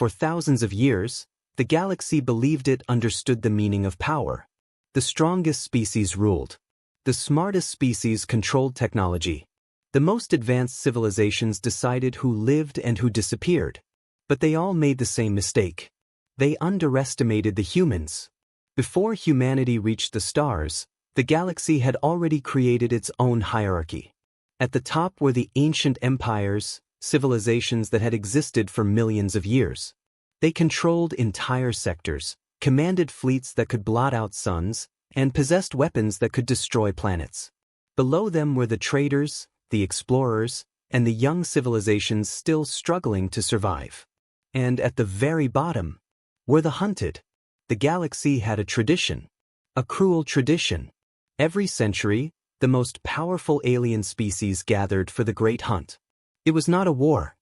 For thousands of years, the galaxy believed it understood the meaning of power. The strongest species ruled. The smartest species controlled technology. The most advanced civilizations decided who lived and who disappeared. But they all made the same mistake. They underestimated the humans. Before humanity reached the stars, the galaxy had already created its own hierarchy. At the top were the ancient empires, civilizations that had existed for millions of years. They controlled entire sectors, commanded fleets that could blot out suns, and possessed weapons that could destroy planets. Below them were the traders, the explorers, and the young civilizations still struggling to survive. And at the very bottom were the hunted. The galaxy had a tradition. A cruel tradition. Every century, the most powerful alien species gathered for the Great Hunt. It was not a war.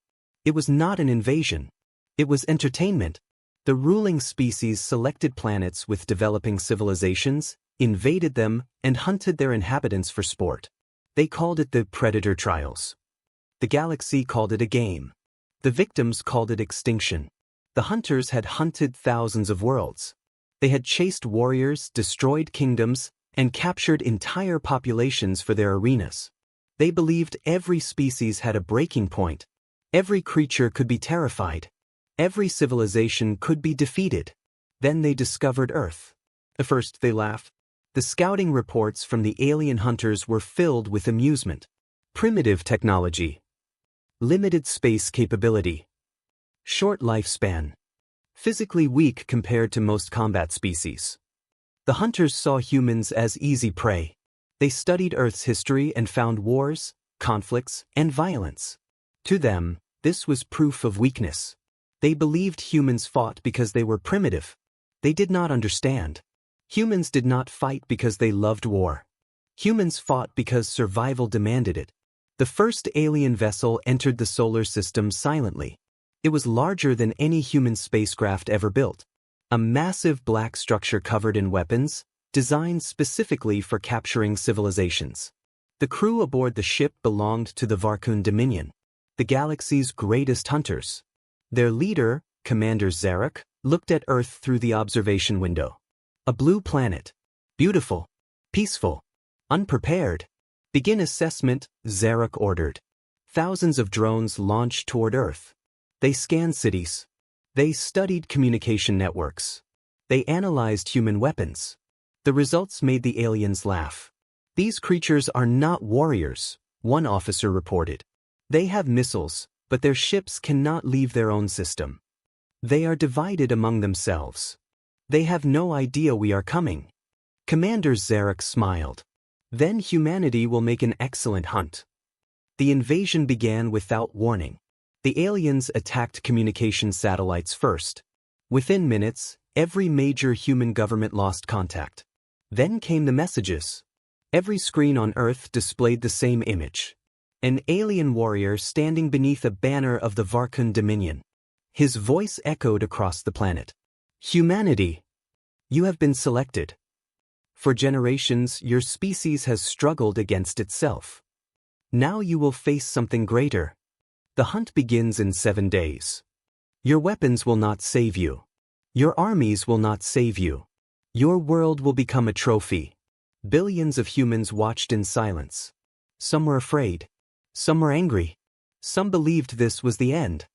It was not an invasion. It was entertainment. The ruling species selected planets with developing civilizations, invaded them, and hunted their inhabitants for sport. They called it the Predator Trials. The galaxy called it a game. The victims called it extinction. The hunters had hunted thousands of worlds. They had chased warriors, destroyed kingdoms, and captured entire populations for their arenas. They believed every species had a breaking point. Every creature could be terrified. Every civilization could be defeated. Then they discovered Earth. At first they laughed. The scouting reports from the alien hunters were filled with amusement. Primitive technology. Limited space capability. Short lifespan. Physically weak compared to most combat species. The hunters saw humans as easy prey. They studied Earth's history and found wars, conflicts, and violence. To them, this was proof of weakness. They believed humans fought because they were primitive. They did not understand. Humans did not fight because they loved war. Humans fought because survival demanded it. The first alien vessel entered the solar system silently. It was larger than any human spacecraft ever built. A massive black structure covered in weapons, designed specifically for capturing civilizations. The crew aboard the ship belonged to the Varkun Dominion, the galaxy's greatest hunters. Their leader, Commander Zarek, looked at Earth through the observation window. A blue planet. Beautiful. Peaceful. Unprepared. Begin assessment, Zarek ordered. Thousands of drones launched toward Earth. They scanned cities. They studied communication networks. They analyzed human weapons. The results made the aliens laugh. These creatures are not warriors, one officer reported. They have missiles, but their ships cannot leave their own system. They are divided among themselves. They have no idea we are coming. Commander Zarek smiled. Then humanity will make an excellent hunt. The invasion began without warning. The aliens attacked communication satellites first. Within minutes, every major human government lost contact. Then came the messages. Every screen on Earth displayed the same image. An alien warrior standing beneath a banner of the Varkun Dominion. His voice echoed across the planet. Humanity, you have been selected. For generations, your species has struggled against itself. Now you will face something greater. The hunt begins in 7 days. Your weapons will not save you. Your armies will not save you. Your world will become a trophy. Billions of humans watched in silence. Some were afraid. Some were angry. Some believed this was the end.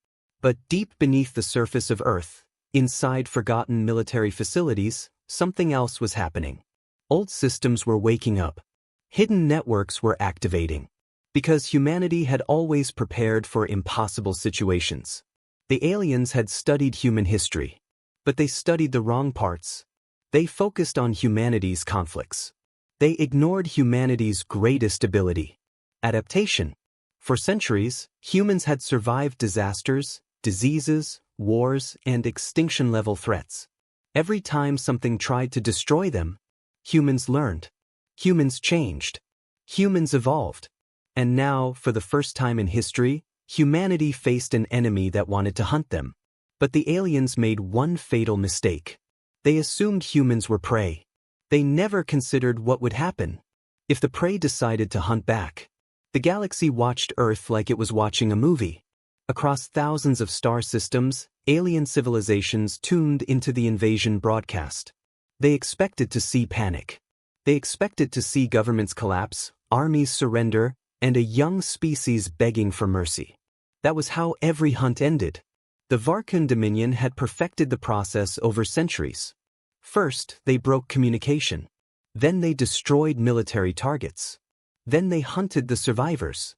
But deep beneath the surface of Earth, inside forgotten military facilities, something else was happening. Old systems were waking up. Hidden networks were activating. Because humanity had always prepared for impossible situations. The aliens had studied human history. But they studied the wrong parts. They focused on humanity's conflicts. They ignored humanity's greatest ability: adaptation. For centuries, humans had survived disasters, diseases, wars, and extinction-level threats. Every time something tried to destroy them, humans learned. Humans changed. Humans evolved. And now, for the first time in history, humanity faced an enemy that wanted to hunt them. But the aliens made one fatal mistake. They assumed humans were prey. They never considered what would happen if the prey decided to hunt back. The galaxy watched Earth like it was watching a movie. Across thousands of star systems, alien civilizations tuned into the invasion broadcast. They expected to see panic. They expected to see governments collapse, armies surrender, and a young species begging for mercy. That was how every hunt ended. The Varkun Dominion had perfected the process over centuries. First, they broke communication. Then they destroyed military targets. Then they hunted the survivors.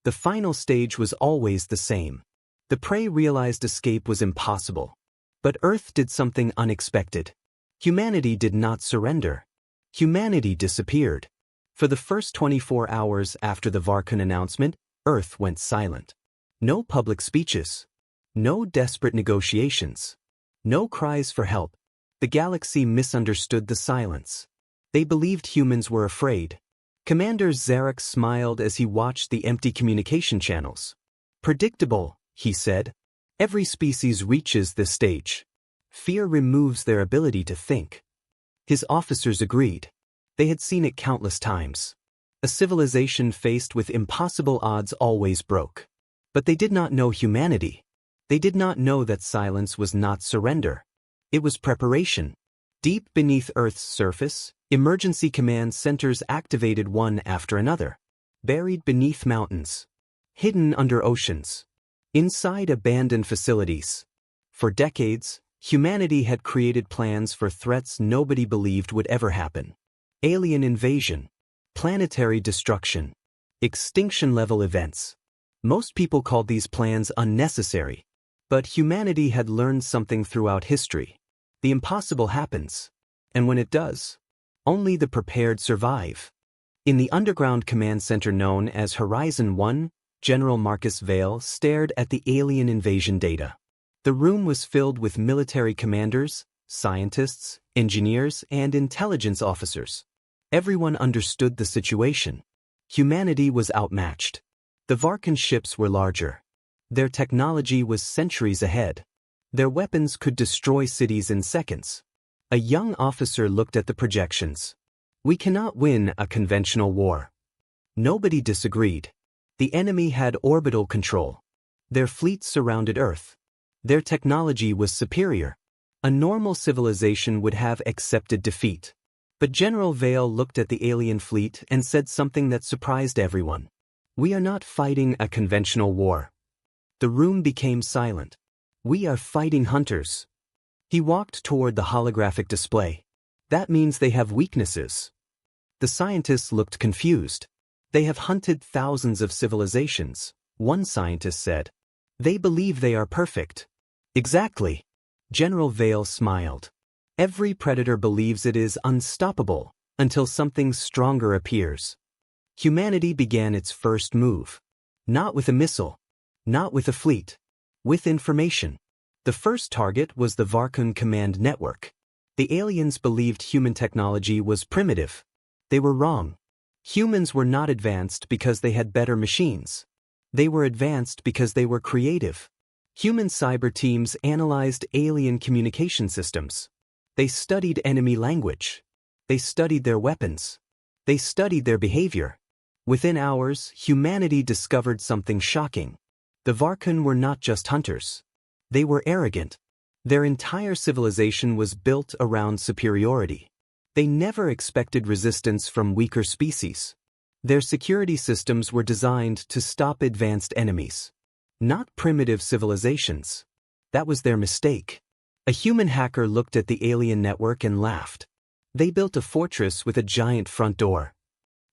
The final stage was always the same. The prey realized escape was impossible. But Earth did something unexpected. Humanity did not surrender. Humanity disappeared. For the first 24 hours after the Varkun announcement, Earth went silent. No public speeches. No desperate negotiations. No cries for help. The galaxy misunderstood the silence. They believed humans were afraid. Commander Zarek smiled as he watched the empty communication channels. Predictable, he said. Every species reaches this stage. Fear removes their ability to think. His officers agreed. They had seen it countless times. A civilization faced with impossible odds always broke. But they did not know humanity. They did not know that silence was not surrender. It was preparation. Deep beneath Earth's surface, emergency command centers activated one after another. Buried beneath mountains. Hidden under oceans. Inside abandoned facilities. For decades, humanity had created plans for threats nobody believed would ever happen. Alien invasion. Planetary destruction. Extinction-level events. Most people called these plans unnecessary. But humanity had learned something throughout history. The impossible happens. And when it does, only the prepared survive. In the underground command center known as Horizon 1, General Marcus Vale stared at the alien invasion data. The room was filled with military commanders, scientists, engineers, and intelligence officers. Everyone understood the situation. Humanity was outmatched. The Varkun ships were larger. Their technology was centuries ahead. Their weapons could destroy cities in seconds. A young officer looked at the projections. We cannot win a conventional war. Nobody disagreed. The enemy had orbital control. Their fleets surrounded Earth. Their technology was superior. A normal civilization would have accepted defeat. But General Vale looked at the alien fleet and said something that surprised everyone. We are not fighting a conventional war. The room became silent. We are fighting hunters. He walked toward the holographic display. That means they have weaknesses. The scientists looked confused. They have hunted thousands of civilizations, one scientist said. They believe they are perfect. Exactly. General Vale smiled. Every predator believes it is unstoppable until something stronger appears. Humanity began its first move. Not with a missile. Not with a fleet. With information. The first target was the Varkun Command Network. The aliens believed human technology was primitive. They were wrong. Humans were not advanced because they had better machines. They were advanced because they were creative. Human cyber teams analyzed alien communication systems. They studied enemy language. They studied their weapons. They studied their behavior. Within hours, humanity discovered something shocking. The Varkun were not just hunters. They were arrogant. Their entire civilization was built around superiority. They never expected resistance from weaker species. Their security systems were designed to stop advanced enemies. Not primitive civilizations. That was their mistake. A human hacker looked at the alien network and laughed. They built a fortress with a giant front door.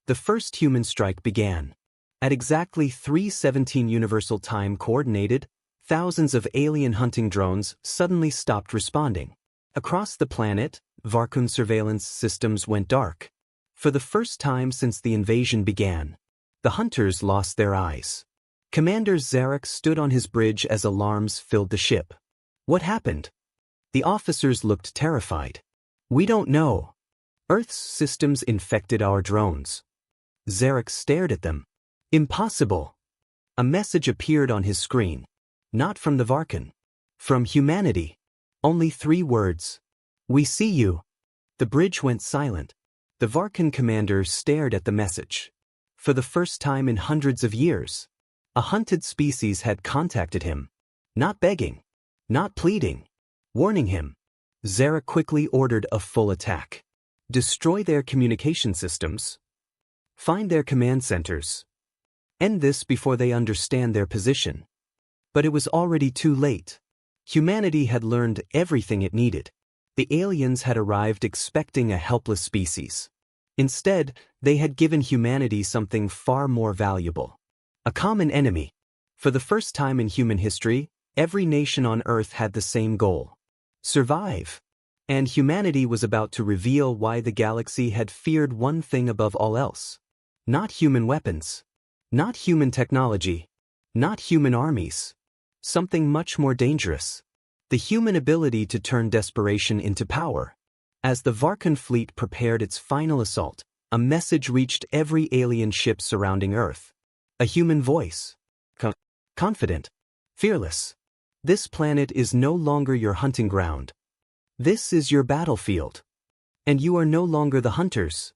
The first human strike began. At exactly 3:17 Universal Time Coordinated, thousands of alien hunting drones suddenly stopped responding. Across the planet, Varkun surveillance systems went dark. For the first time since the invasion began, the hunters lost their eyes. Commander Zarek stood on his bridge as alarms filled the ship. What happened? The officers looked terrified. We don't know. Earth's systems infected our drones. Zarek stared at them. Impossible. A message appeared on his screen. Not from the Varkun. From humanity. Only 3 words. We see you. The bridge went silent. The Varkun commander stared at the message. For the first time in hundreds of years, A hunted species had contacted him. Not begging. Not pleading. Warning him. Zarek quickly ordered a full attack. Destroy their communication systems. Find their command centers. End this before they understand their position. But it was already too late. Humanity had learned everything it needed. The aliens had arrived expecting a helpless species. Instead, they had given humanity something far more valuable. A common enemy. For the first time in human history, every nation on Earth had the same goal. Survive. And humanity was about to reveal why the galaxy had feared one thing above all else. Not human weapons. Not human technology. Not human armies. Something much more dangerous. The human ability to turn desperation into power. As the Varkan fleet prepared its final assault, a message reached every alien ship surrounding Earth. A human voice. Confident. Fearless. This planet is no longer your hunting ground. This is your battlefield. And you are no longer the hunters.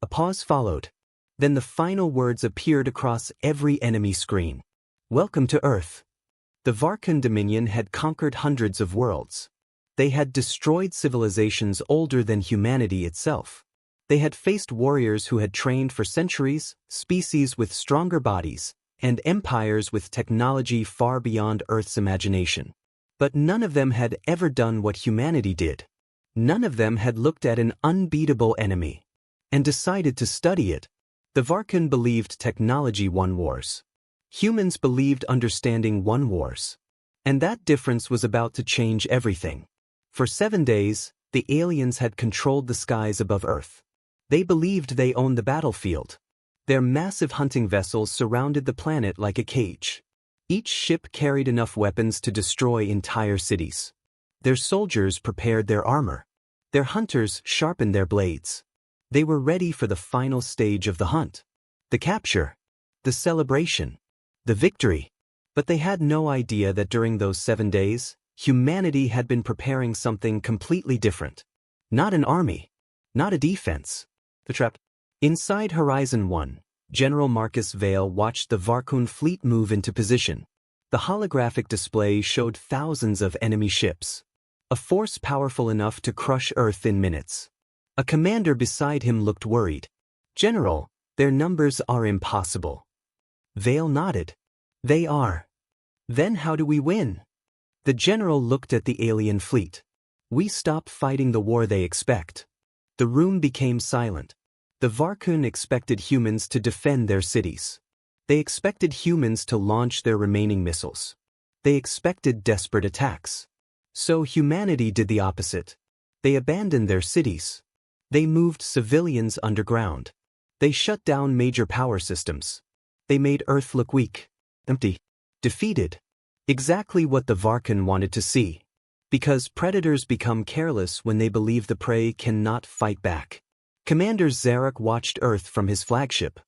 A pause followed. Then the final words appeared across every enemy screen. Welcome to Earth. The Varkan Dominion had conquered hundreds of worlds. They had destroyed civilizations older than humanity itself. They had faced warriors who had trained for centuries, species with stronger bodies, and empires with technology far beyond Earth's imagination. But none of them had ever done what humanity did. None of them had looked at an unbeatable enemy and decided to study it. The Varkan believed technology won wars. Humans believed understanding won wars. And that difference was about to change everything. For 7 days, the aliens had controlled the skies above Earth. They believed they owned the battlefield. Their massive hunting vessels surrounded the planet like a cage. Each ship carried enough weapons to destroy entire cities. Their soldiers prepared their armor. Their hunters sharpened their blades. They were ready for the final stage of the hunt. The capture. The celebration. The victory. But they had no idea that during those 7 days, humanity had been preparing something completely different. Not an army. Not a defense. The trap. Inside Horizon 1, General Marcus Vale watched the Varkun fleet move into position. The holographic display showed thousands of enemy ships. A force powerful enough to crush Earth in minutes. A commander beside him looked worried. General, their numbers are impossible. Vale nodded. They are. Then how do we win? The general looked at the alien fleet. We stop fighting the war they expect. The room became silent. The Varkun expected humans to defend their cities. They expected humans to launch their remaining missiles. They expected desperate attacks. So humanity did the opposite. They abandoned their cities. They moved civilians underground. They shut down major power systems. They made Earth look weak, empty, defeated. Exactly what the Varkan wanted to see. Because predators become careless when they believe the prey cannot fight back. Commander Zarek watched Earth from his flagship.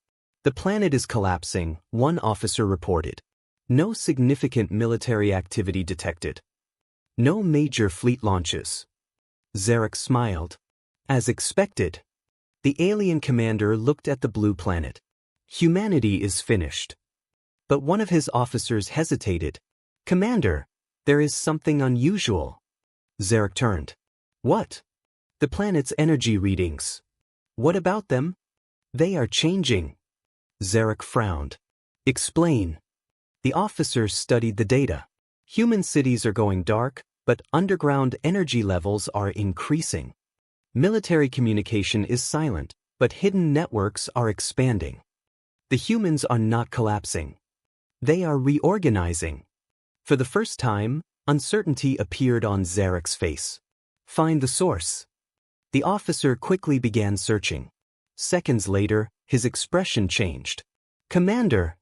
The planet is collapsing, one officer reported. No significant military activity detected. No major fleet launches. Zarek smiled. As expected. The alien commander looked at the blue planet. Humanity is finished. But one of his officers hesitated. Commander, there is something unusual. Zarek turned. What? The planet's energy readings. What about them? They are changing. Zarek frowned. Explain. The officer studied the data. Human cities are going dark, but underground energy levels are increasing. Military communication is silent, but hidden networks are expanding. The humans are not collapsing. They are reorganizing. For the first time, uncertainty appeared on Zarek's face. Find the source. The officer quickly began searching. Seconds later, his expression changed. Commander!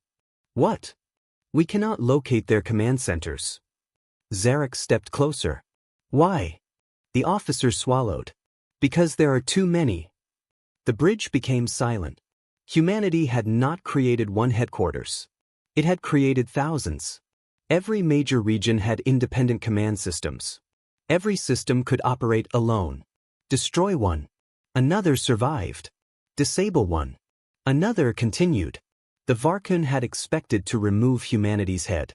What? We cannot locate their command centers. Zarek stepped closer. Why? The officer swallowed. Because there are too many. The bridge became silent. Humanity had not created one headquarters. It had created thousands. Every major region had independent command systems. Every system could operate alone. Destroy one. Another survived. Disable one. Another continued. The Varkun had expected to remove humanity's head.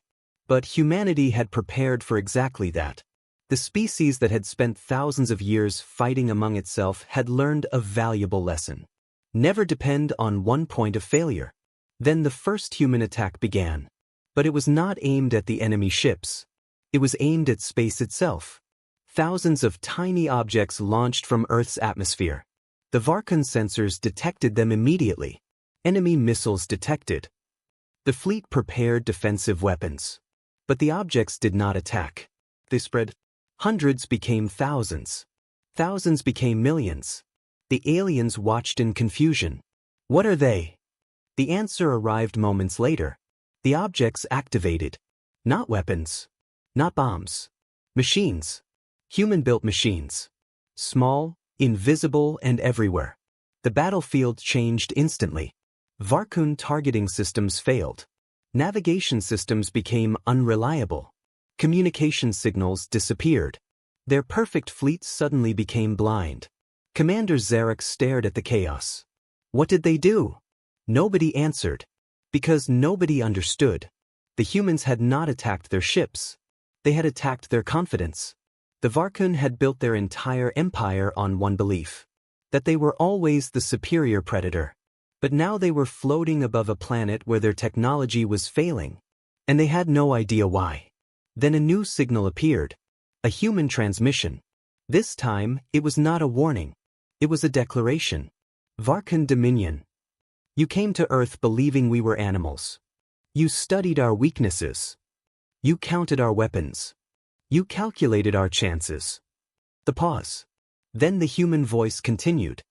But humanity had prepared for exactly that. The species that had spent thousands of years fighting among itself had learned a valuable lesson. Never depend on one point of failure. Then the first human attack began. But it was not aimed at the enemy ships. It was aimed at space itself. Thousands of tiny objects launched from Earth's atmosphere. The Varkun sensors detected them immediately. Enemy missiles detected. The fleet prepared defensive weapons. But the objects did not attack. They spread. Hundreds became thousands. Thousands became millions. The aliens watched in confusion. What are they? The answer arrived moments later. The objects activated. Not weapons. Not bombs. Machines. Human-built machines. Small, invisible, and everywhere. The battlefield changed instantly. Varkun targeting systems failed. Navigation systems became unreliable. Communication signals disappeared. Their perfect fleet suddenly became blind. Commander Zarek stared at the chaos. What did they do? Nobody answered. Because nobody understood. The humans had not attacked their ships. They had attacked their confidence. The Varkun had built their entire empire on one belief. That they were always the superior predator. But now they were floating above a planet where their technology was failing. And they had no idea why. Then a new signal appeared. A human transmission. This time, it was not a warning. It was a declaration. Varkun Dominion. You came to Earth believing we were animals. You studied our weaknesses. You counted our weapons. You calculated our chances. The pause. Then the human voice continued.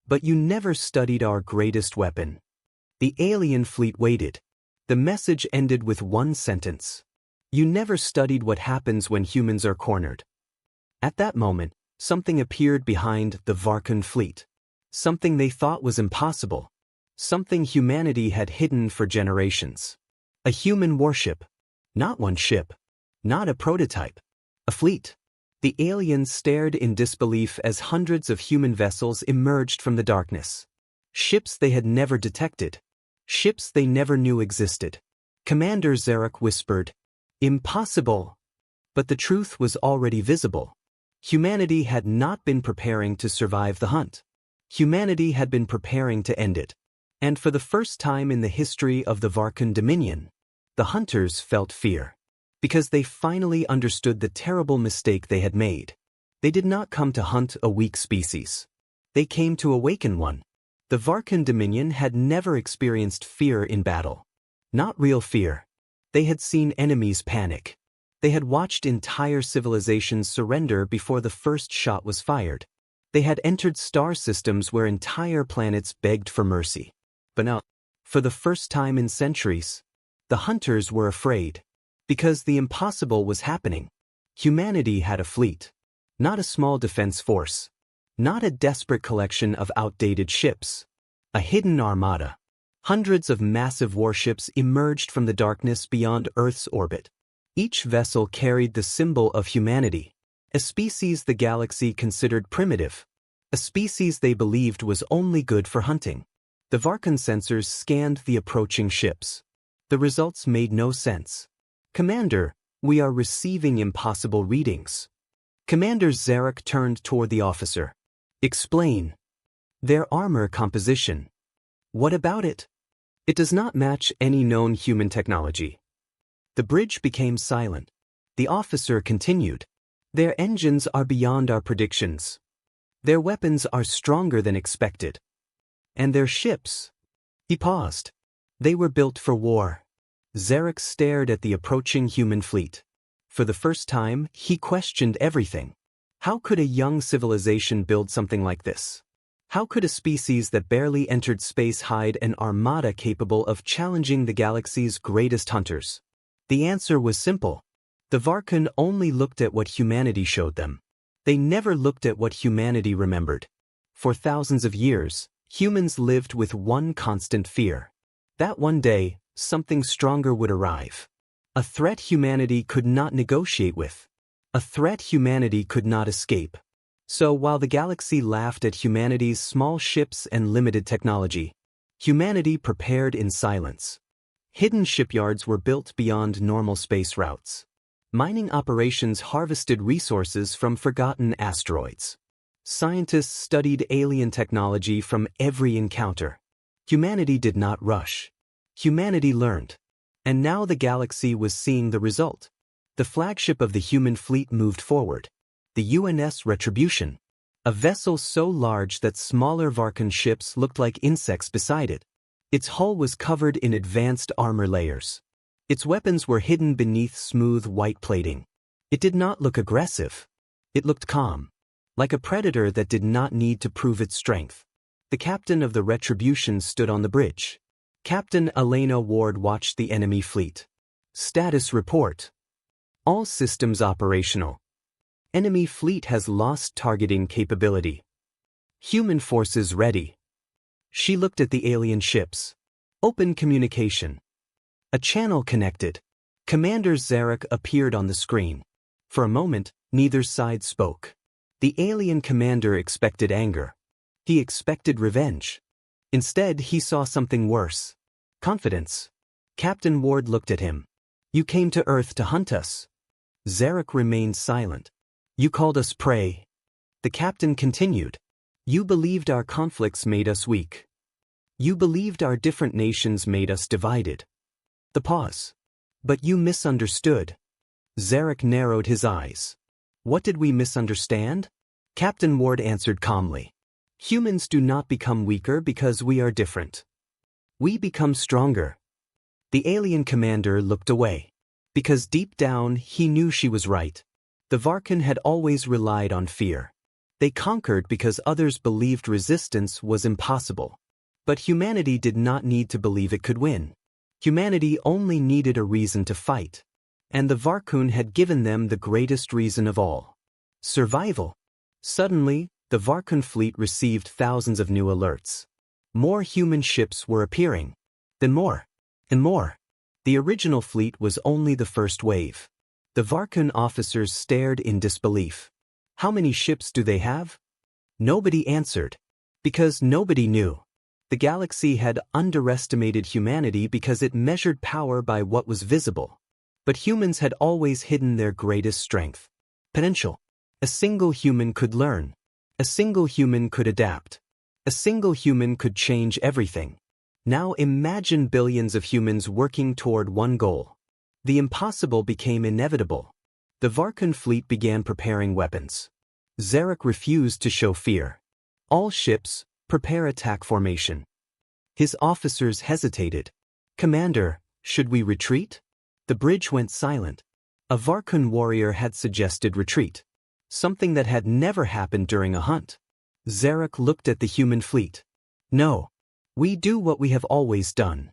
But you never studied our greatest weapon. The alien fleet waited. The message ended with one sentence. You never studied what happens when humans are cornered. At that moment, something appeared behind the Varkun fleet. Something they thought was impossible. Something humanity had hidden for generations. A human warship. Not one ship. Not a prototype. A fleet. The aliens stared in disbelief as hundreds of human vessels emerged from the darkness. Ships they had never detected. Ships they never knew existed. Commander Zarek whispered, "Impossible." But the truth was already visible. Humanity had not been preparing to survive the hunt. Humanity had been preparing to end it. And for the first time in the history of the Varkun Dominion, the hunters felt fear. Because they finally understood the terrible mistake they had made. They did not come to hunt a weak species. They came to awaken one. The Varkun Dominion had never experienced fear in battle. Not real fear. They had seen enemies panic. They had watched entire civilizations surrender before the first shot was fired. They had entered star systems where entire planets begged for mercy. But now, for the first time in centuries, the hunters were afraid. Because the impossible was happening. Humanity had a fleet. Not a small defense force. Not a desperate collection of outdated ships. A hidden armada. Hundreds of massive warships emerged from the darkness beyond Earth's orbit. Each vessel carried the symbol of humanity. A species the galaxy considered primitive. A species they believed was only good for hunting. The Varkun sensors scanned the approaching ships. The results made no sense. Commander, we are receiving impossible readings. Commander Zarek turned toward the officer. Explain. Their armor composition. What about it? It does not match any known human technology. The bridge became silent. The officer continued. Their engines are beyond our predictions. Their weapons are stronger than expected. And their ships. He paused. They were built for war. Zarek stared at the approaching human fleet. For the first time, he questioned everything. How could a young civilization build something like this? How could a species that barely entered space hide an armada capable of challenging the galaxy's greatest hunters? The answer was simple. The Varkun only looked at what humanity showed them. They never looked at what humanity remembered. For thousands of years, humans lived with one constant fear. That one day, something stronger would arrive. A threat humanity could not negotiate with. A threat humanity could not escape. So while the galaxy laughed at humanity's small ships and limited technology, Humanity prepared in silence. Hidden shipyards were built beyond normal space routes. Mining operations harvested resources from forgotten asteroids. Scientists studied alien technology from every encounter. Humanity did not rush. Humanity learned. And now the galaxy was seeing the result. The flagship of the human fleet moved forward. The UNS Retribution. A vessel so large that smaller Varkan ships looked like insects beside it. Its hull was covered in advanced armor layers. Its weapons were hidden beneath smooth white plating. It did not look aggressive. It looked calm, like a predator that did not need to prove its strength. The captain of the Retribution stood on the bridge. Captain Elena Ward watched the enemy fleet. Status report. All systems operational. Enemy fleet has lost targeting capability. Human forces ready. She looked at the alien ships. Open communication. A channel connected. Commander Zarek appeared on the screen. For a moment, neither side spoke. The alien commander expected anger. He expected revenge. Instead, he saw something worse. Confidence. Captain Ward looked at him. You came to Earth to hunt us. Zarek remained silent. You called us prey. The captain continued. You believed our conflicts made us weak. You believed our different nations made us divided. The pause. But you misunderstood. Zarek narrowed his eyes. What did we misunderstand? Captain Ward answered calmly. Humans do not become weaker because we are different. We become stronger. The alien commander looked away. Because deep down, he knew she was right. The Varkan had always relied on fear. They conquered because others believed resistance was impossible. But humanity did not need to believe it could win. Humanity only needed a reason to fight. And the Varkun had given them the greatest reason of all. Survival. Suddenly, the Varkun fleet received thousands of new alerts. More human ships were appearing. Then more. And more. The original fleet was only the first wave. The Varkun officers stared in disbelief. How many ships do they have? Nobody answered. Because nobody knew. The galaxy had underestimated humanity because it measured power by what was visible. But humans had always hidden their greatest strength. Potential. A single human could learn. A single human could adapt. A single human could change everything. Now imagine billions of humans working toward one goal. The impossible became inevitable. The Varkan fleet began preparing weapons. Zarek refused to show fear. All ships, prepare attack formation. His officers hesitated. Commander, should we retreat? The bridge went silent. A Varkun warrior had suggested retreat. Something that had never happened during a hunt. Zarek looked at the human fleet. No. We do what we have always done.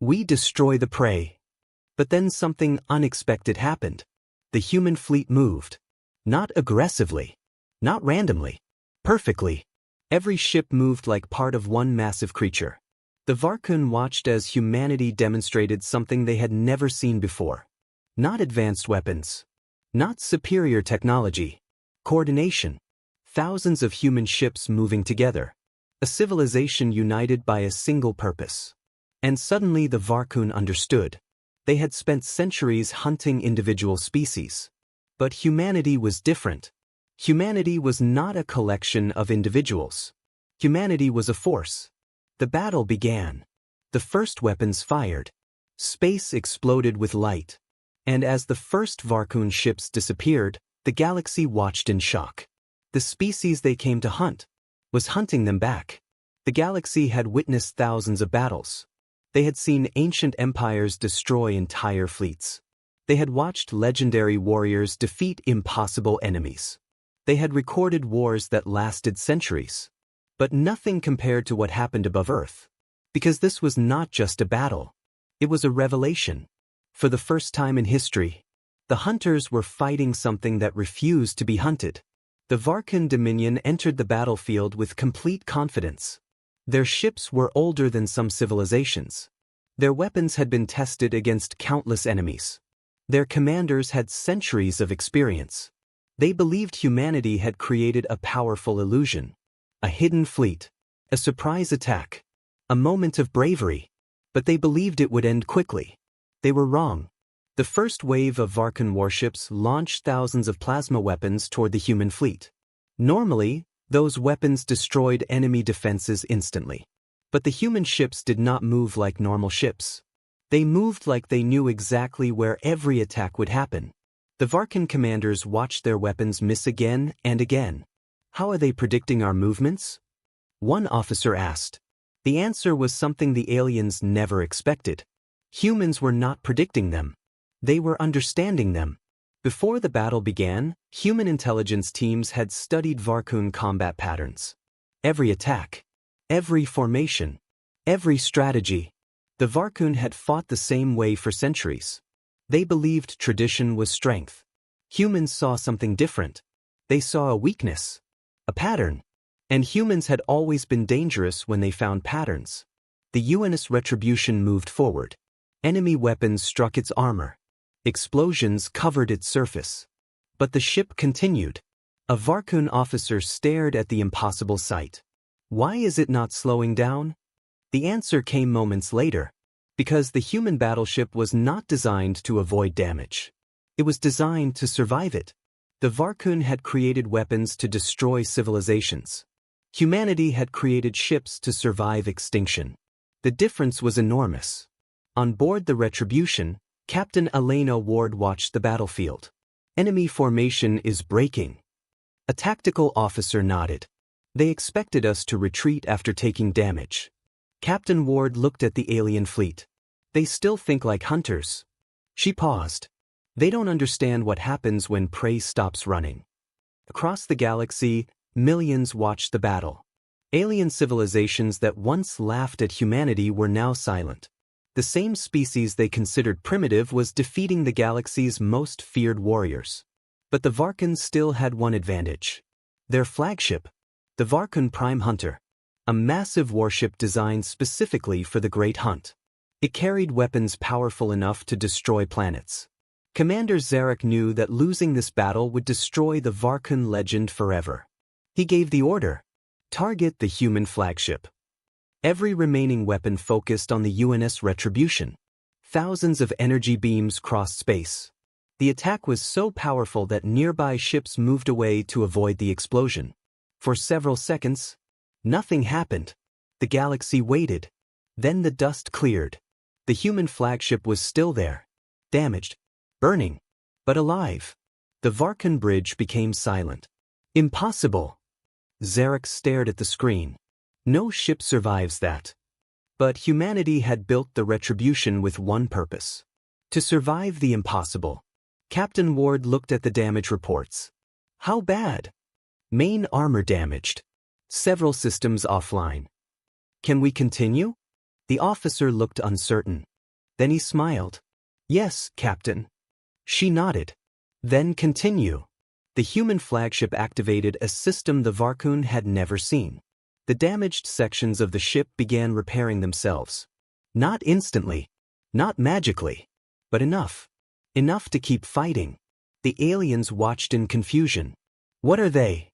We destroy the prey. But then something unexpected happened. The human fleet moved. Not aggressively. Not randomly. Perfectly. Every ship moved like part of one massive creature. The Varkun watched as humanity demonstrated something they had never seen before. Not advanced weapons. Not superior technology. Coordination. Thousands of human ships moving together. A civilization united by a single purpose. And suddenly the Varkun understood. They had spent centuries hunting individual species. But humanity was different. Humanity was not a collection of individuals. Humanity was a force. The battle began. The first weapons fired. Space exploded with light. And as the first Varkun ships disappeared, the galaxy watched in shock. The species they came to hunt was hunting them back. The galaxy had witnessed thousands of battles. They had seen ancient empires destroy entire fleets. They had watched legendary warriors defeat impossible enemies. They had recorded wars that lasted centuries. But nothing compared to what happened above Earth. Because this was not just a battle. It was a revelation. For the first time in history, the hunters were fighting something that refused to be hunted. The Varkan Dominion entered the battlefield with complete confidence. Their ships were older than some civilizations. Their weapons had been tested against countless enemies. Their commanders had centuries of experience. They believed humanity had created a powerful illusion. A hidden fleet. A surprise attack. A moment of bravery. But they believed it would end quickly. They were wrong. The first wave of Varkun warships launched thousands of plasma weapons toward the human fleet. Normally, those weapons destroyed enemy defenses instantly. But the human ships did not move like normal ships. They moved like they knew exactly where every attack would happen. The Varkun commanders watched their weapons miss again and again. How are they predicting our movements? One officer asked. The answer was something the aliens never expected. Humans were not predicting them. They were understanding them. Before the battle began, human intelligence teams had studied Varkun combat patterns. Every attack, every formation, every strategy. The Varkun had fought the same way for centuries. They believed tradition was strength. Humans saw something different. They saw a weakness, a pattern. And humans had always been dangerous when they found patterns. The UNS Retribution moved forward. Enemy weapons struck its armor. Explosions covered its surface. But the ship continued. A Varkun officer stared at the impossible sight. Why is it not slowing down? The answer came moments later. Because the human battleship was not designed to avoid damage. It was designed to survive it. The Varkun had created weapons to destroy civilizations. Humanity had created ships to survive extinction. The difference was enormous. On board the Retribution, Captain Elena Ward watched the battlefield. Enemy formation is breaking. A tactical officer nodded. They expected us to retreat after taking damage. Captain Ward looked at the alien fleet. They still think like hunters. She paused. They don't understand what happens when prey stops running. Across the galaxy, millions watched the battle. Alien civilizations that once laughed at humanity were now silent. The same species they considered primitive was defeating the galaxy's most feared warriors. But the Varkun still had one advantage. Their flagship, the Varkun Prime Hunter, a massive warship designed specifically for the Great Hunt. It carried weapons powerful enough to destroy planets. Commander Zarek knew that losing this battle would destroy the Varkun legend forever. He gave the order. Target the human flagship. Every remaining weapon focused on the UNS Retribution. Thousands of energy beams crossed space. The attack was so powerful that nearby ships moved away to avoid the explosion. For several seconds, nothing happened. The galaxy waited. Then the dust cleared. The human flagship was still there. Damaged. Burning. But alive. The Varkun bridge became silent. Impossible. Zarek stared at the screen. No ship survives that. But humanity had built the Retribution with one purpose. To survive the impossible. Captain Ward looked at the damage reports. How bad? Main armor damaged. Several systems offline. Can we continue? The officer looked uncertain. Then he smiled. Yes, Captain. She nodded. Then continue. The human flagship activated a system the Varkun had never seen. The damaged sections of the ship began repairing themselves. Not instantly. Not magically. But enough. Enough to keep fighting. The aliens watched in confusion. What are they?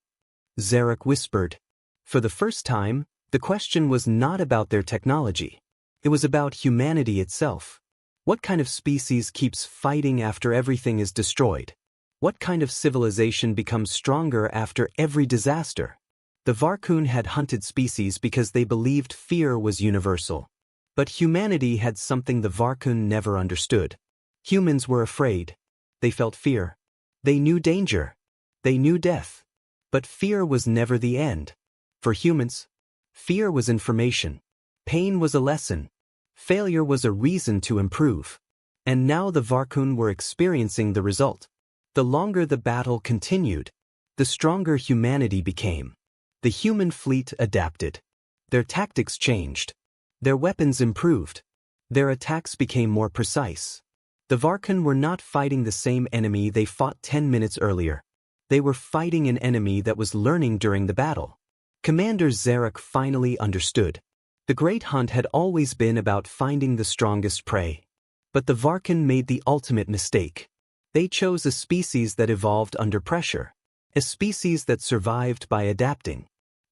Zarek whispered. For the first time, the question was not about their technology. It was about humanity itself. What kind of species keeps fighting after everything is destroyed? What kind of civilization becomes stronger after every disaster? The Varkun had hunted species because they believed fear was universal. But humanity had something the Varkun never understood. Humans were afraid. They felt fear. They knew danger. They knew death. But fear was never the end. For humans, fear was information. Pain was a lesson. Failure was a reason to improve. And now the Varkun were experiencing the result. The longer the battle continued, the stronger humanity became. The human fleet adapted. Their tactics changed. Their weapons improved. Their attacks became more precise. The Varkun were not fighting the same enemy they fought 10 minutes earlier. They were fighting an enemy that was learning during the battle. Commander Zarek finally understood. The Great Hunt had always been about finding the strongest prey. But the Varkun made the ultimate mistake. They chose a species that evolved under pressure. A species that survived by adapting.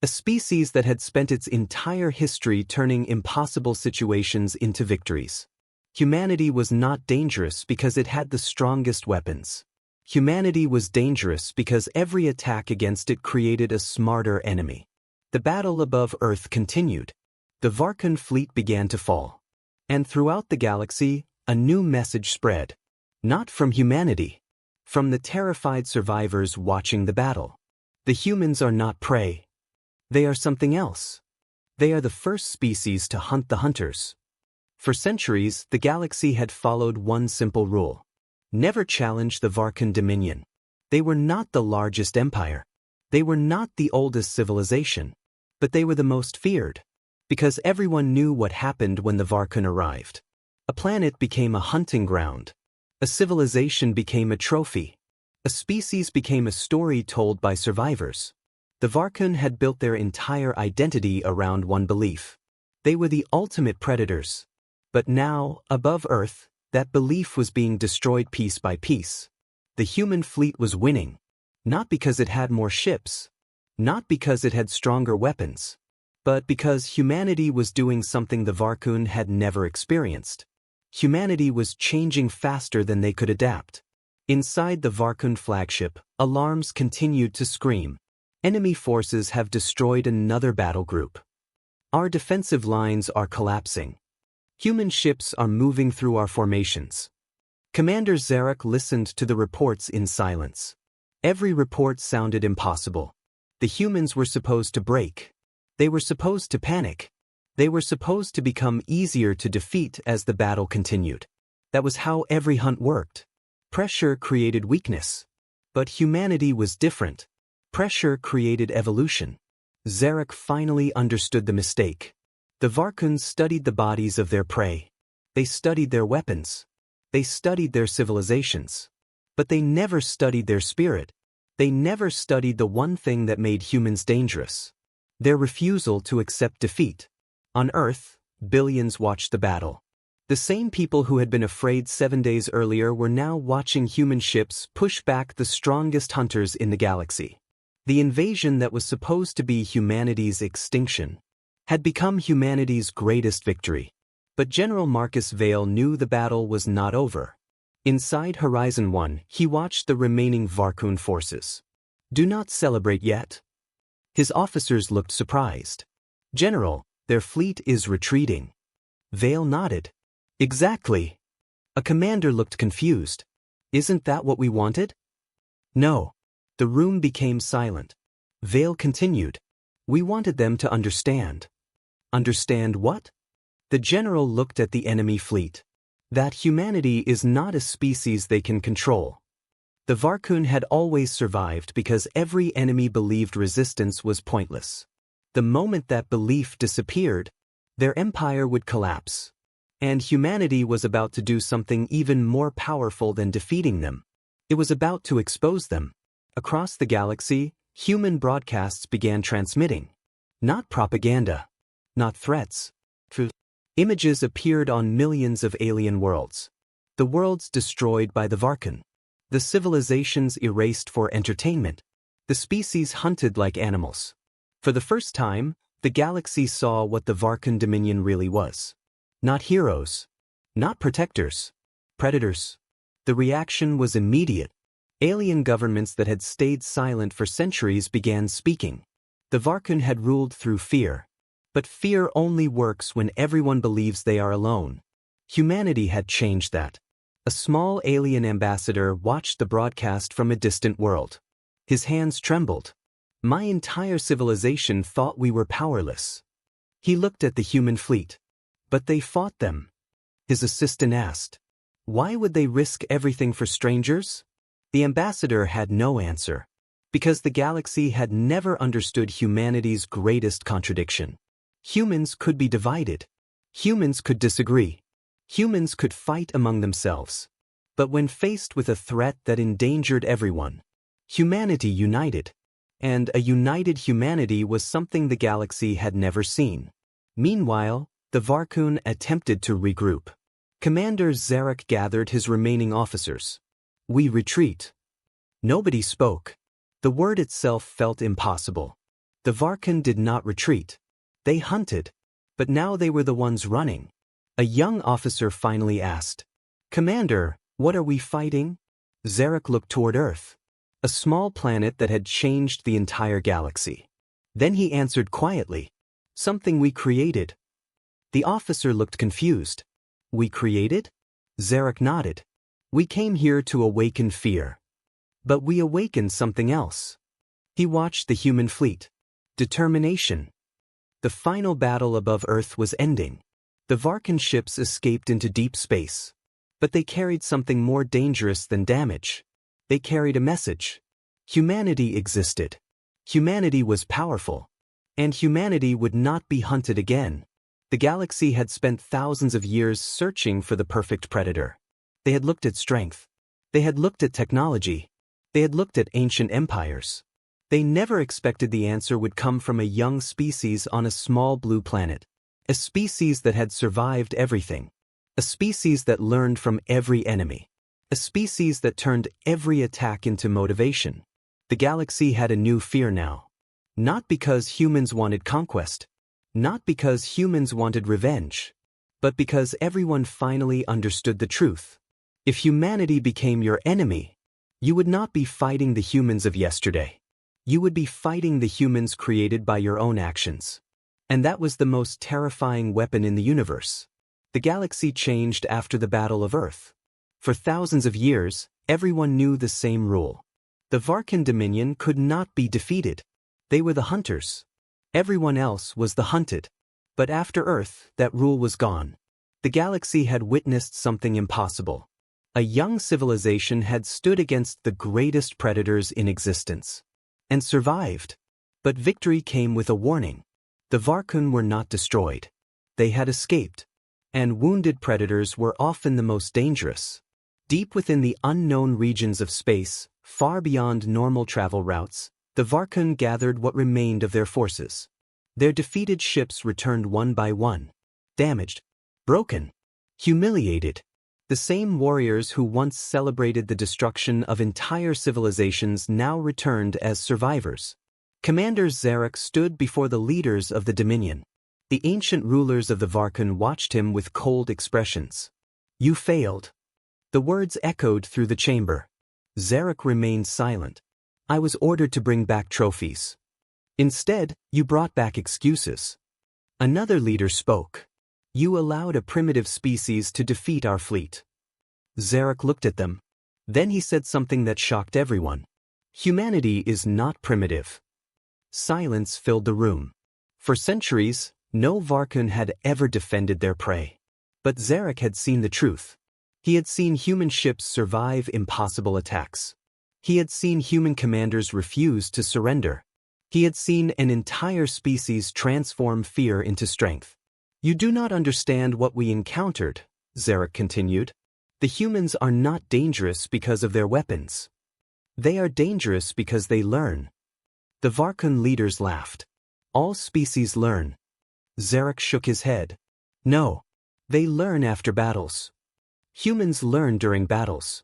A species that had spent its entire history turning impossible situations into victories. Humanity was not dangerous because it had the strongest weapons. Humanity was dangerous because every attack against it created a smarter enemy. The battle above Earth continued. The Varkun fleet began to fall. And throughout the galaxy, a new message spread. Not from humanity. From the terrified survivors watching the battle. The humans are not prey. They are something else. They are the first species to hunt the hunters. For centuries, the galaxy had followed one simple rule. Never challenge the Varkun dominion. They were not the largest empire. They were not the oldest civilization. But they were the most feared. Because everyone knew what happened when the Varkun arrived. A planet became a hunting ground. A civilization became a trophy. A species became a story told by survivors. The Varkun had built their entire identity around one belief. They were the ultimate predators. But now, above Earth, that belief was being destroyed piece by piece. The human fleet was winning. Not because it had more ships. Not because it had stronger weapons. But because humanity was doing something the Varkun had never experienced. Humanity was changing faster than they could adapt. Inside the Varkun flagship, alarms continued to scream. Enemy forces have destroyed another battle group. Our defensive lines are collapsing. Human ships are moving through our formations. Commander Zarek listened to the reports in silence. Every report sounded impossible. The humans were supposed to break. They were supposed to panic. They were supposed to become easier to defeat as the battle continued. That was how every hunt worked. Pressure created weakness. But humanity was different. Pressure created evolution. Zarek finally understood the mistake. The Varkuns studied the bodies of their prey. They studied their weapons. They studied their civilizations. But they never studied their spirit. They never studied the one thing that made humans dangerous. Their refusal to accept defeat. On Earth, billions watched the battle. The same people who had been afraid 7 days earlier were now watching human ships push back the strongest hunters in the galaxy. The invasion that was supposed to be humanity's extinction had become humanity's greatest victory. But General Marcus Vale knew the battle was not over. Inside Horizon 1, he watched the remaining Varkun forces. Do not celebrate yet. His officers looked surprised. General, their fleet is retreating. Vale nodded. Exactly. A commander looked confused. Isn't that what we wanted? No. The room became silent. Vale continued. We wanted them to understand. Understand what? The general looked at the enemy fleet. That humanity is not a species they can control. The Varkun had always survived because every enemy believed resistance was pointless. The moment that belief disappeared, their empire would collapse. And humanity was about to do something even more powerful than defeating them. It was about to expose them. Across the galaxy, human broadcasts began transmitting. Not propaganda. Not threats. Images appeared on millions of alien worlds. The worlds destroyed by the Varkun. The civilizations erased for entertainment. The species hunted like animals. For the first time, the galaxy saw what the Varkun dominion really was. Not heroes. Not protectors. Predators. The reaction was immediate. Alien governments that had stayed silent for centuries began speaking. The Varkun had ruled through fear. But fear only works when everyone believes they are alone. Humanity had changed that. A small alien ambassador watched the broadcast from a distant world. His hands trembled. My entire civilization thought we were powerless. He looked at the human fleet. But they fought them. His assistant asked, why would they risk everything for strangers? The ambassador had no answer. Because the galaxy had never understood humanity's greatest contradiction. Humans could be divided. Humans could disagree. Humans could fight among themselves. But when faced with a threat that endangered everyone, humanity united. And a united humanity was something the galaxy had never seen. Meanwhile, the Varkun attempted to regroup. Commander Zarek gathered his remaining officers. We retreat. Nobody spoke. The word itself felt impossible. The Varkan did not retreat. They hunted. But now they were the ones running. A young officer finally asked, "Commander, what are we fighting?" Zarek looked toward Earth, a small planet that had changed the entire galaxy. Then he answered quietly, "Something we created." The officer looked confused. "We created?" Zarek nodded. "We came here to awaken fear. But we awakened something else." He watched the human fleet. Determination. The final battle above Earth was ending. The Varkan ships escaped into deep space. But they carried something more dangerous than damage. They carried a message. Humanity existed. Humanity was powerful. And humanity would not be hunted again. The galaxy had spent thousands of years searching for the perfect predator. They had looked at strength. They had looked at technology. They had looked at ancient empires. They never expected the answer would come from a young species on a small blue planet. A species that had survived everything. A species that learned from every enemy. A species that turned every attack into motivation. The galaxy had a new fear now. Not because humans wanted conquest. Not because humans wanted revenge. But because everyone finally understood the truth. If humanity became your enemy, you would not be fighting the humans of yesterday. You would be fighting the humans created by your own actions. And that was the most terrifying weapon in the universe. The galaxy changed after the Battle of Earth. For thousands of years, everyone knew the same rule. The Varkan Dominion could not be defeated. They were the hunters. Everyone else was the hunted. But after Earth, that rule was gone. The galaxy had witnessed something impossible. A young civilization had stood against the greatest predators in existence. And survived. But victory came with a warning. The Varkan were not destroyed. They had escaped. And wounded predators were often the most dangerous. Deep within the unknown regions of space, far beyond normal travel routes, the Varkan gathered what remained of their forces. Their defeated ships returned one by one. Damaged. Broken. Humiliated. The same warriors who once celebrated the destruction of entire civilizations now returned as survivors. Commander Zarek stood before the leaders of the Dominion. The ancient rulers of the Varkan watched him with cold expressions. "You failed." The words echoed through the chamber. Zarek remained silent. "I was ordered to bring back trophies. Instead, you brought back excuses." Another leader spoke. "You allowed a primitive species to defeat our fleet." Zarek looked at them. Then he said something that shocked everyone. "Humanity is not primitive." Silence filled the room. For centuries, no Varkan had ever defended their prey. But Zarek had seen the truth. He had seen human ships survive impossible attacks. He had seen human commanders refuse to surrender. He had seen an entire species transform fear into strength. "You do not understand what we encountered," Zarek continued. "The humans are not dangerous because of their weapons. They are dangerous because they learn." The Varkan leaders laughed. "All species learn." Zarek shook his head. "No. They learn after battles. Humans learn during battles."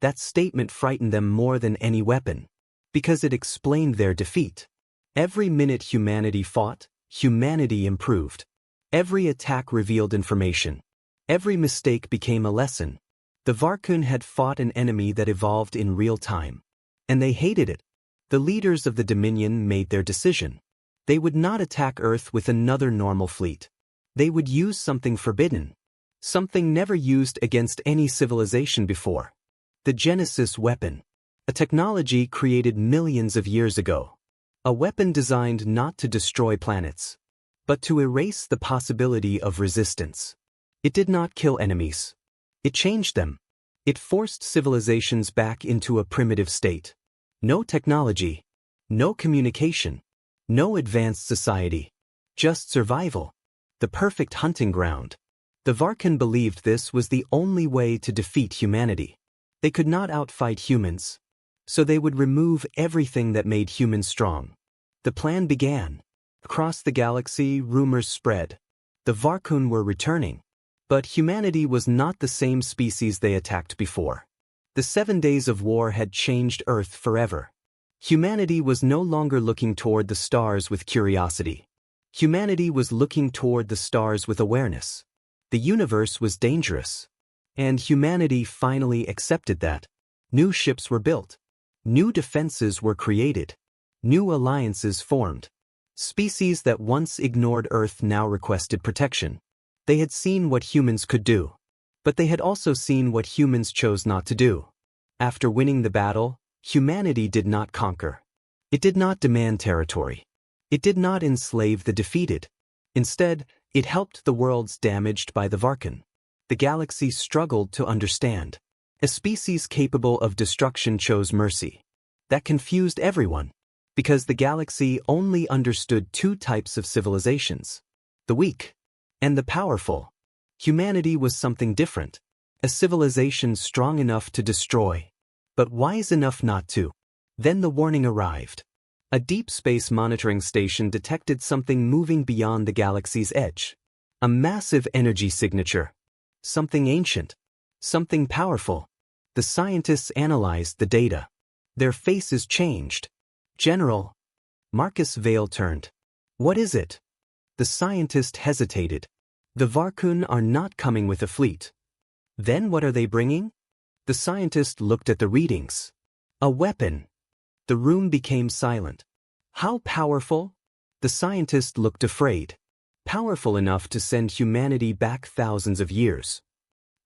That statement frightened them more than any weapon. Because it explained their defeat. Every minute humanity fought, humanity improved. Every attack revealed information. Every mistake became a lesson. The Varkan had fought an enemy that evolved in real time. And they hated it. The leaders of the Dominion made their decision. They would not attack Earth with another normal fleet. They would use something forbidden. Something never used against any civilization before. The Genesis weapon. A technology created millions of years ago. A weapon designed not to destroy planets, but to erase the possibility of resistance. It did not kill enemies. It changed them. It forced civilizations back into a primitive state. No technology. No communication. No advanced society. Just survival. The perfect hunting ground. The Varkan believed this was the only way to defeat humanity. They could not outfight humans. So they would remove everything that made humans strong. The plan began. Across the galaxy, rumors spread. The Varkan were returning. But humanity was not the same species they attacked before. The 7 days of war had changed Earth forever. Humanity was no longer looking toward the stars with curiosity. Humanity was looking toward the stars with awareness. The universe was dangerous. And humanity finally accepted that. New ships were built. New defenses were created. New alliances formed. Species that once ignored Earth now requested protection. They had seen what humans could do. But they had also seen what humans chose not to do. After winning the battle, humanity did not conquer. It did not demand territory. It did not enslave the defeated. Instead, it helped the worlds damaged by the Varkan. The galaxy struggled to understand. A species capable of destruction chose mercy. That confused everyone, because the galaxy only understood two types of civilizations: the weak and the powerful. Humanity was something different, a civilization strong enough to destroy, but wise enough not to. Then the warning arrived. A deep space monitoring station detected something moving beyond the galaxy's edge. A massive energy signature. Something ancient. Something powerful. The scientists analyzed the data. Their faces changed. General. Marcus Vale turned. What is it? The scientist hesitated. The Varkun are not coming with a fleet. Then what are they bringing? The scientist looked at the readings. A weapon. The room became silent. How powerful? The scientist looked afraid. Powerful enough to send humanity back thousands of years.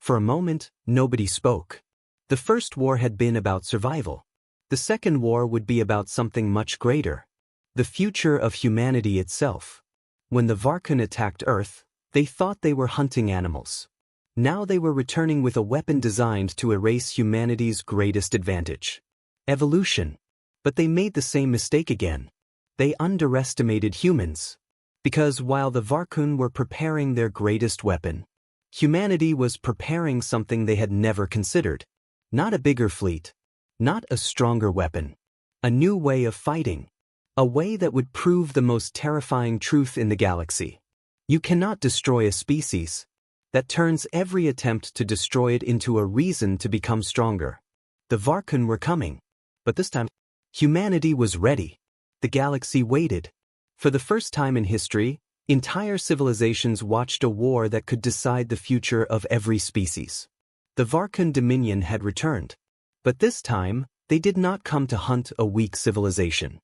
For a moment, nobody spoke. The first war had been about survival. The second war would be about something much greater. The future of humanity itself. When the Varkan attacked Earth, they thought they were hunting animals. Now they were returning with a weapon designed to erase humanity's greatest advantage: evolution. But they made the same mistake again. They underestimated humans. Because while the Varkun were preparing their greatest weapon, humanity was preparing something they had never considered. Not a bigger fleet. Not a stronger weapon. A new way of fighting. A way that would prove the most terrifying truth in the galaxy. You cannot destroy a species. That turns every attempt to destroy it into a reason to become stronger. The Varkun were coming. But this time, humanity was ready. The galaxy waited. For the first time in history, entire civilizations watched a war that could decide the future of every species. The Varkan dominion had returned. But this time, they did not come to hunt a weak civilization.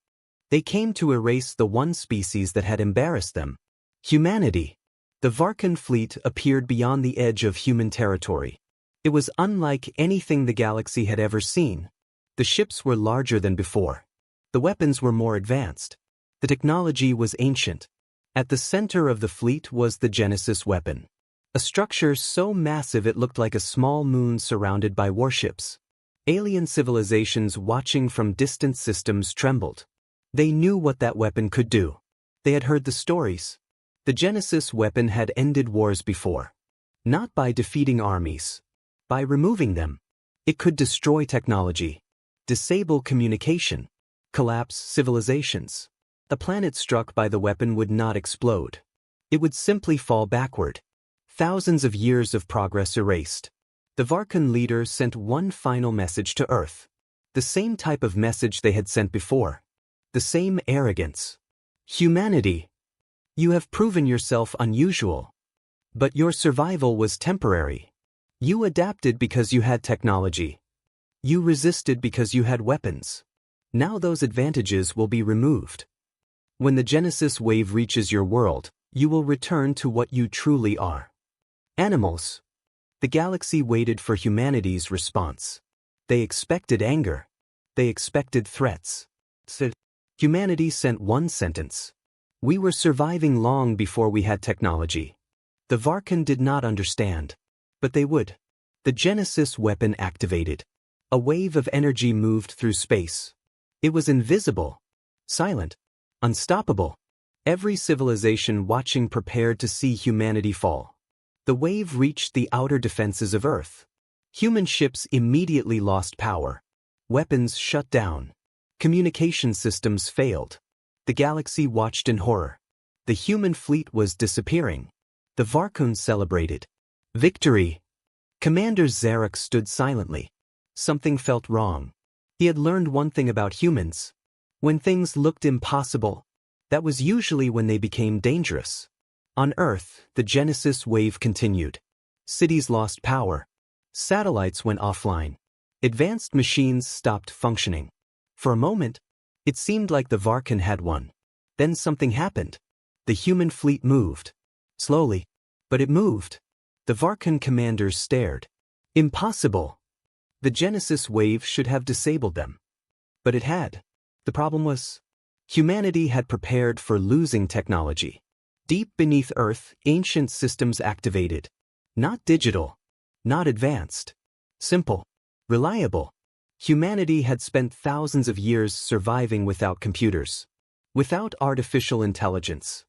They came to erase the one species that had embarrassed them: humanity. The Varkan fleet appeared beyond the edge of human territory. It was unlike anything the galaxy had ever seen. The ships were larger than before. The weapons were more advanced. The technology was ancient. At the center of the fleet was the Genesis weapon. A structure so massive it looked like a small moon surrounded by warships. Alien civilizations watching from distant systems trembled. They knew what that weapon could do. They had heard the stories. The Genesis weapon had ended wars before. Not by defeating armies. By removing them. It could destroy technology. Disable communication. Collapse civilizations. A planet struck by the weapon would not explode. It would simply fall backward. Thousands of years of progress erased. The Varkan leader sent one final message to Earth. The same type of message they had sent before. The same arrogance. Humanity. You have proven yourself unusual. But your survival was temporary. You adapted because you had technology. You resisted because you had weapons. Now those advantages will be removed. When the Genesis wave reaches your world, you will return to what you truly are. Animals. The galaxy waited for humanity's response. They expected anger. They expected threats. Humanity sent one sentence. We were surviving long before we had technology. The Varkan did not understand. But they would. The Genesis weapon activated. A wave of energy moved through space. It was invisible. Silent. Unstoppable. Every civilization watching prepared to see humanity fall. The wave reached the outer defenses of Earth. Human ships immediately lost power. Weapons shut down. Communication systems failed. The galaxy watched in horror. The human fleet was disappearing. The Varkun celebrated. Victory! Commander Zarek stood silently. Something felt wrong. He had learned one thing about humans. When things looked impossible, that was usually when they became dangerous. On Earth, the Genesis wave continued. Cities lost power. Satellites went offline. Advanced machines stopped functioning. For a moment, it seemed like the Varkan had won. Then something happened. The human fleet moved. Slowly, but it moved. The Varkan commanders stared. Impossible. The Genesis wave should have disabled them. But it had. The problem was, humanity had prepared for losing technology. Deep beneath Earth, ancient systems activated. Not digital. Not advanced. Simple. Reliable. Humanity had spent thousands of years surviving without computers. Without artificial intelligence.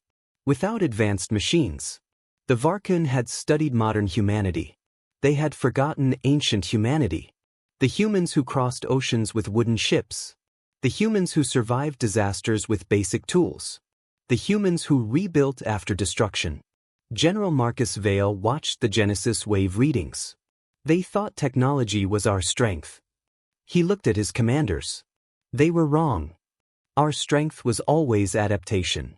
Without advanced machines. The Varkan had studied modern humanity. They had forgotten ancient humanity. The humans who crossed oceans with wooden ships. The humans who survived disasters with basic tools. The humans who rebuilt after destruction. General Marcus Vale watched the Genesis wave readings. They thought technology was our strength. He looked at his commanders. They were wrong. Our strength was always adaptation.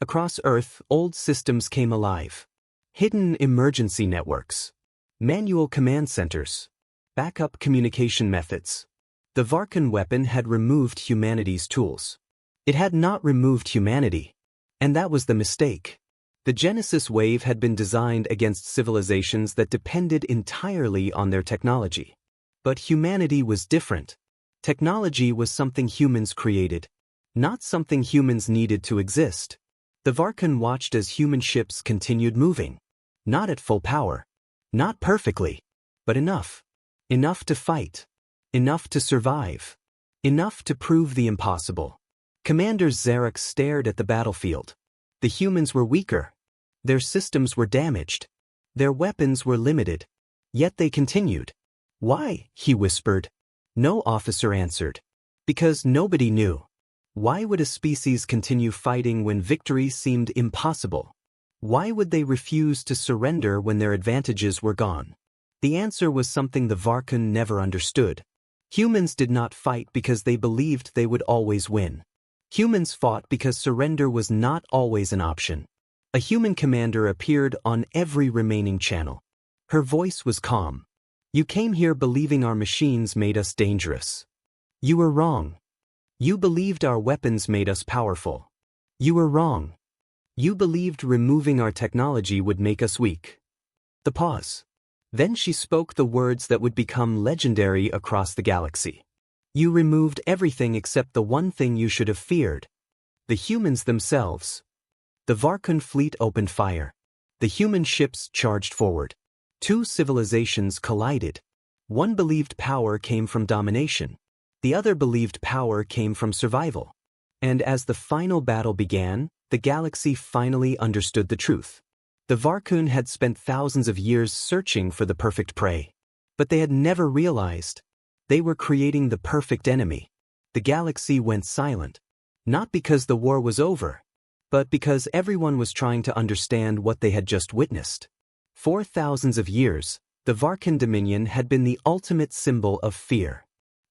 Across Earth, old systems came alive. Hidden emergency networks. Manual command centers. Backup communication methods. The Varkan weapon had removed humanity's tools. It had not removed humanity. And that was the mistake. The Genesis wave had been designed against civilizations that depended entirely on their technology. But humanity was different. Technology was something humans created, not something humans needed to exist. The Varkan watched as human ships continued moving. Not at full power. Not perfectly. But enough. Enough to fight. Enough to survive. Enough to prove the impossible. Commander Zarek stared at the battlefield. The humans were weaker. Their systems were damaged. Their weapons were limited. Yet they continued. Why? He whispered. No officer answered. Because nobody knew. Why would a species continue fighting when victory seemed impossible? Why would they refuse to surrender when their advantages were gone? The answer was something the Varkan never understood. Humans did not fight because they believed they would always win. Humans fought because surrender was not always an option. A human commander appeared on every remaining channel. Her voice was calm. You came here believing our machines made us dangerous. You were wrong. You believed our weapons made us powerful. You were wrong. You believed removing our technology would make us weak. The pause. Then she spoke the words that would become legendary across the galaxy. You removed everything except the one thing you should have feared. The humans themselves. The Varkan fleet opened fire. The human ships charged forward. Two civilizations collided. One believed power came from domination. The other believed power came from survival. And as the final battle began, the galaxy finally understood the truth. The Varkan had spent thousands of years searching for the perfect prey. But they had never realized they were creating the perfect enemy. The galaxy went silent. Not because the war was over, but because everyone was trying to understand what they had just witnessed. For thousands of years, the Varkan Dominion had been the ultimate symbol of fear.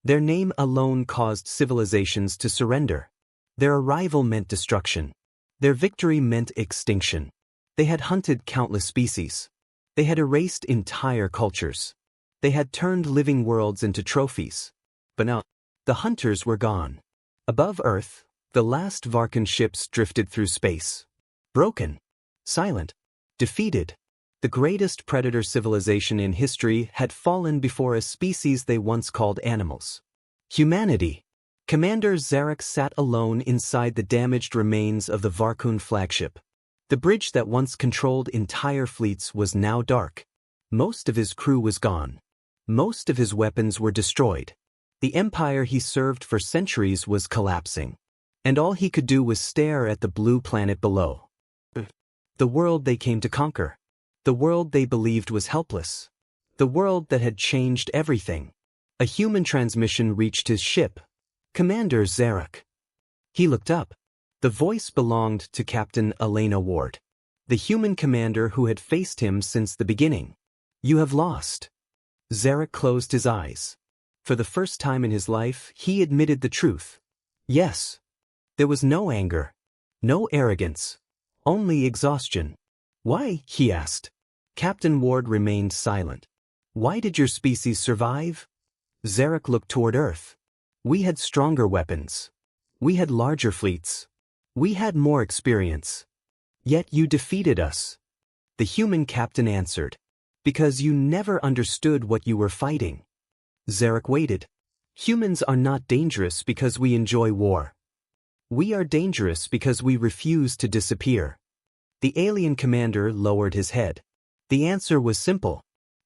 Their name alone caused civilizations to surrender. Their arrival meant destruction. Their victory meant extinction. They had hunted countless species. They had erased entire cultures. They had turned living worlds into trophies. But now, the hunters were gone. Above Earth, the last Varkan ships drifted through space. Broken. Silent. Defeated. The greatest predator civilization in history had fallen before a species they once called animals. Humanity. Commander Zarek sat alone inside the damaged remains of the Varkan flagship. The bridge that once controlled entire fleets was now dark. Most of his crew was gone. Most of his weapons were destroyed. The empire he served for centuries was collapsing. And all he could do was stare at the blue planet below. The world they came to conquer. The world they believed was helpless. The world that had changed everything. A human transmission reached his ship. Commander Zarek. He looked up. The voice belonged to Captain Elena Ward, the human commander who had faced him since the beginning. You have lost. Zarek closed his eyes. For the first time in his life, he admitted the truth. Yes. There was no anger. No arrogance. Only exhaustion. Why? He asked. Captain Ward remained silent. Why did your species survive? Zarek looked toward Earth. We had stronger weapons. We had larger fleets. We had more experience. Yet you defeated us. The human captain answered. Because you never understood what you were fighting. Zarek waited. Humans are not dangerous because we enjoy war. We are dangerous because we refuse to disappear. The alien commander lowered his head. The answer was simple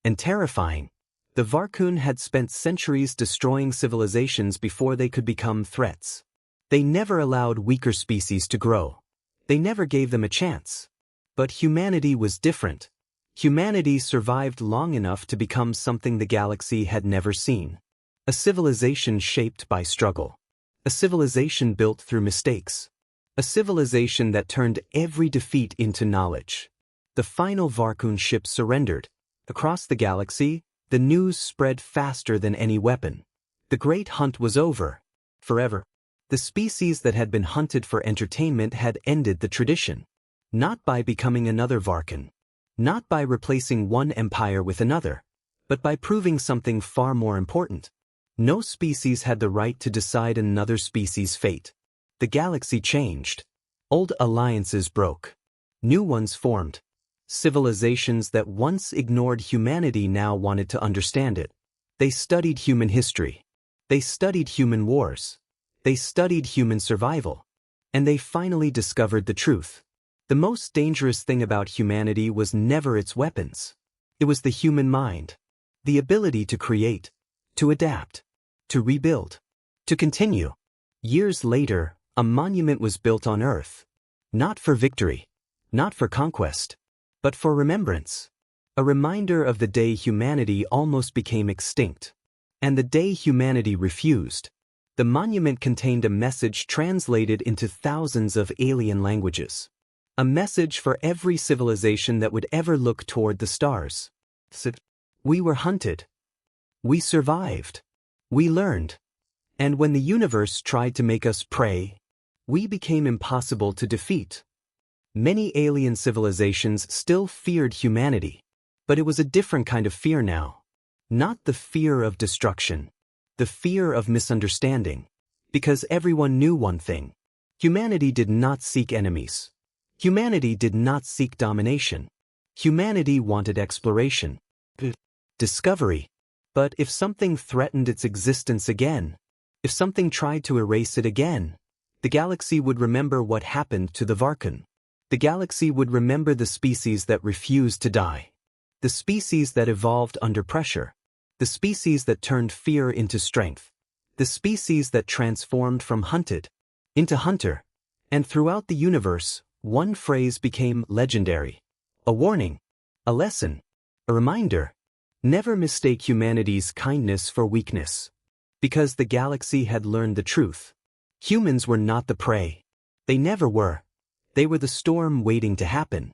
and terrifying. The Varkun had spent centuries destroying civilizations before they could become threats. They never allowed weaker species to grow. They never gave them a chance. But humanity was different. Humanity survived long enough to become something the galaxy had never seen. A civilization shaped by struggle. A civilization built through mistakes. A civilization that turned every defeat into knowledge. The final Varkun ship surrendered. Across the galaxy, the news spread faster than any weapon. The great hunt was over. Forever. The species that had been hunted for entertainment had ended the tradition. Not by becoming another Varkun. Not by replacing one empire with another. But by proving something far more important. No species had the right to decide another species' fate. The galaxy changed. Old alliances broke. New ones formed. Civilizations that once ignored humanity now wanted to understand it. They studied human history. They studied human wars. They studied human survival. And they finally discovered the truth. The most dangerous thing about humanity was never its weapons. It was the human mind. The ability to create, to adapt, to rebuild, to continue. Years later, a monument was built on Earth. Not for victory, not for conquest, but for remembrance. A reminder of the day humanity almost became extinct. And the day humanity refused. The monument contained a message translated into thousands of alien languages. A message for every civilization that would ever look toward the stars. We were hunted. We survived. We learned. And when the universe tried to make us prey, we became impossible to defeat. Many alien civilizations still feared humanity, but it was a different kind of fear now. Not the fear of destruction, the fear of misunderstanding. Because everyone knew one thing. Humanity did not seek enemies. Humanity did not seek domination. Humanity wanted exploration. Discovery. But if something threatened its existence again, if something tried to erase it again, the galaxy would remember what happened to the Varkun. The galaxy would remember the species that refused to die. The species that evolved under pressure. The species that turned fear into strength. The species that transformed from hunted into hunter. And throughout the universe, one phrase became legendary. A warning. A lesson. A reminder. Never mistake humanity's kindness for weakness. Because the galaxy had learned the truth. Humans were not the prey. They never were. They were the storm waiting to happen.